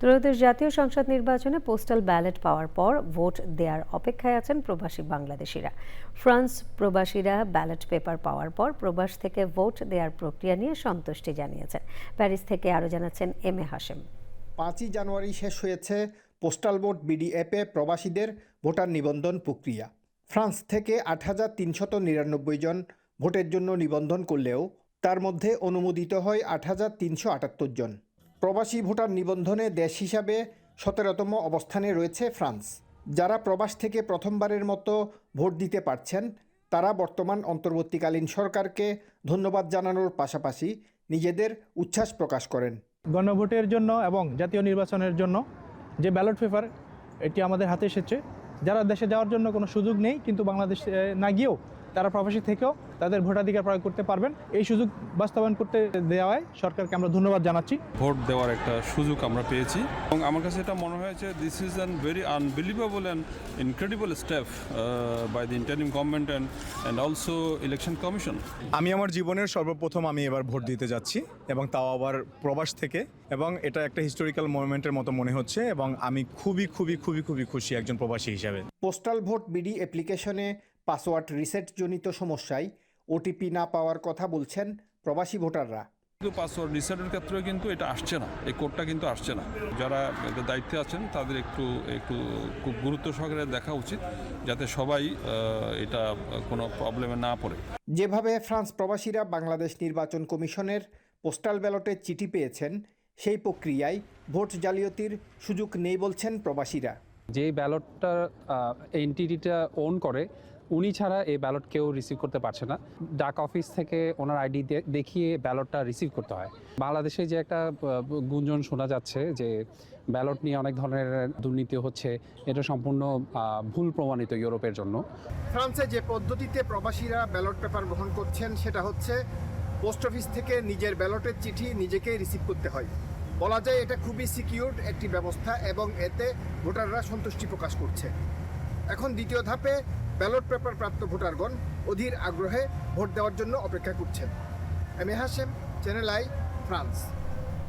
ত্রয়োদশ জাতীয় সংসদ নির্বাচনে পোস্টাল ব্যালট পাওয়ার পর ভোট দেওয়ার অপেক্ষায় আছেন প্রবাসী বাংলাদেশিরা। ফ্রান্স প্রবাসীরা ব্যালট পেপার পাওয়ার পর প্রবাস থেকে ভোট দেওয়ার প্রক্রিয়া নিয়ে সন্তুষ্টি জানিয়েছেন। প্যারিস থেকে আরও জানাচ্ছেন এম এ হাশেম। 5ই জানুয়ারি শেষ হয়েছে পোস্টাল ভোট বিডি অ্যাপে প্রবাসীদের ভোটার নিবন্ধন প্রক্রিয়া। ফ্রান্স থেকে 8,399 জন ভোটের জন্য নিবন্ধন করলেও তার মধ্যে অনুমোদিত হয় 8,378 জন। প্রবাসী ভোটার নিবন্ধনে দেশ হিসাবে 17তম অবস্থানে রয়েছে ফ্রান্স। যারা প্রবাস থেকে প্রথমবারের মতো ভোট দিতে পারছেন তারা বর্তমান অন্তর্বর্তীকালীন সরকারকে ধন্যবাদ জানানোর পাশাপাশি নিজেদের উচ্ছ্বাস প্রকাশ করেন। গণভোটের জন্য এবং জাতীয় নির্বাচনের জন্য যে ব্যালট পেপার এটি আমাদের হাতে এসেছে। যারা দেশে যাওয়ার জন্য কোনো সুযোগ নেই, কিন্তু বাংলাদেশে না গিয়েও তারা প্রবাসী থেকেও তাদের ভোটাধিকার প্রয়োগ করতে পারবেন। এই সুযোগ বাস্তবায়ন করতে দেওয়ায় সরকারকে আমরা ধন্যবাদ জানাচ্ছি। ভোট দেওয়ার একটা সুযোগ আমরা পেয়েছি এবং আমার কাছে এটা মনে হয়েছে this is an very unbelievable and incredible step by the interim government and also election commission. আমি আমার জীবনের সর্বপ্রথম আমি এবার ভোট দিতে যাচ্ছি এবং তাও আবার প্রবাস থেকে, এবং এটা একটা হিস্টোরিক্যাল মোমেন্টের মতো মনে হচ্ছে এবং আমি খুবই খুবই খুবই খুবই খুশি একজন প্রবাসী হিসাবে। পোস্টাল ভোট বিডি অ্যাপ্লিকেশনে পাসওয়ার্ড রিসেট জনিত সমস্যায় ওটিপি না পাওয়ার কথা বলছেন প্রবাসী ভোটাররা। কিন্তু পাসওয়ার্ড রিসেটের ক্ষেত্রে কিন্তু এটা আসছে না, এই কোডটা কিন্তু আসছে না। যারা এদের দায়িত্বে আছেন তাদের একটু খুব গুরুত্ব সহকারে দেখা উচিত, যাতে সবাই এটা কোনো প্রবলেমে না পড়ে। যেভাবে ফ্রান্স প্রবাসীরা বাংলাদেশ নির্বাচন কমিশনের পোস্টাল ব্যালটের চিঠি পেয়েছেন, সেই প্রক্রিয়ায় ভোট জালিয়াতির সুযোগ নেই বলছেন প্রবাসীরা। যে ব্যালটটা এনটিটিটা ওন করে উনি ছাড়া এই ব্যালট কেউ রিসিভ করতে পারছে না। ডাক অফিস থেকে ওনার আইডি দেখিয়ে ব্যালটটা রিসিভ করতে হয়। বাংলাদেশে যে একটা গুঞ্জন শোনা যাচ্ছে যে ব্যালট নিয়ে অনেক ধরনের দুর্নীতি হচ্ছে, এটা সম্পূর্ণ ভুল প্রমাণিত ইউরোপের জন্য। ফ্রান্সে যে পদ্ধতিতে প্রবাসীরা ব্যালট পেপার গ্রহণ করছেন সেটা হচ্ছে পোস্ট অফিস থেকে নিজের ব্যালটের চিঠি নিজেকেই রিসিভ করতে হয়। বলা যায় এটা খুবই সিকিউরড একটি ব্যবস্থা এবং এতে ভোটাররা সন্তুষ্টি প্রকাশ করছে। এখন দ্বিতীয় ধাপে ব্যালট পেপার প্রাপ্ত ভোটারগণ অধীর আগ্রহে ভোট দেওয়ার জন্য অপেক্ষা করছেন। M A Hashem, channel I, France.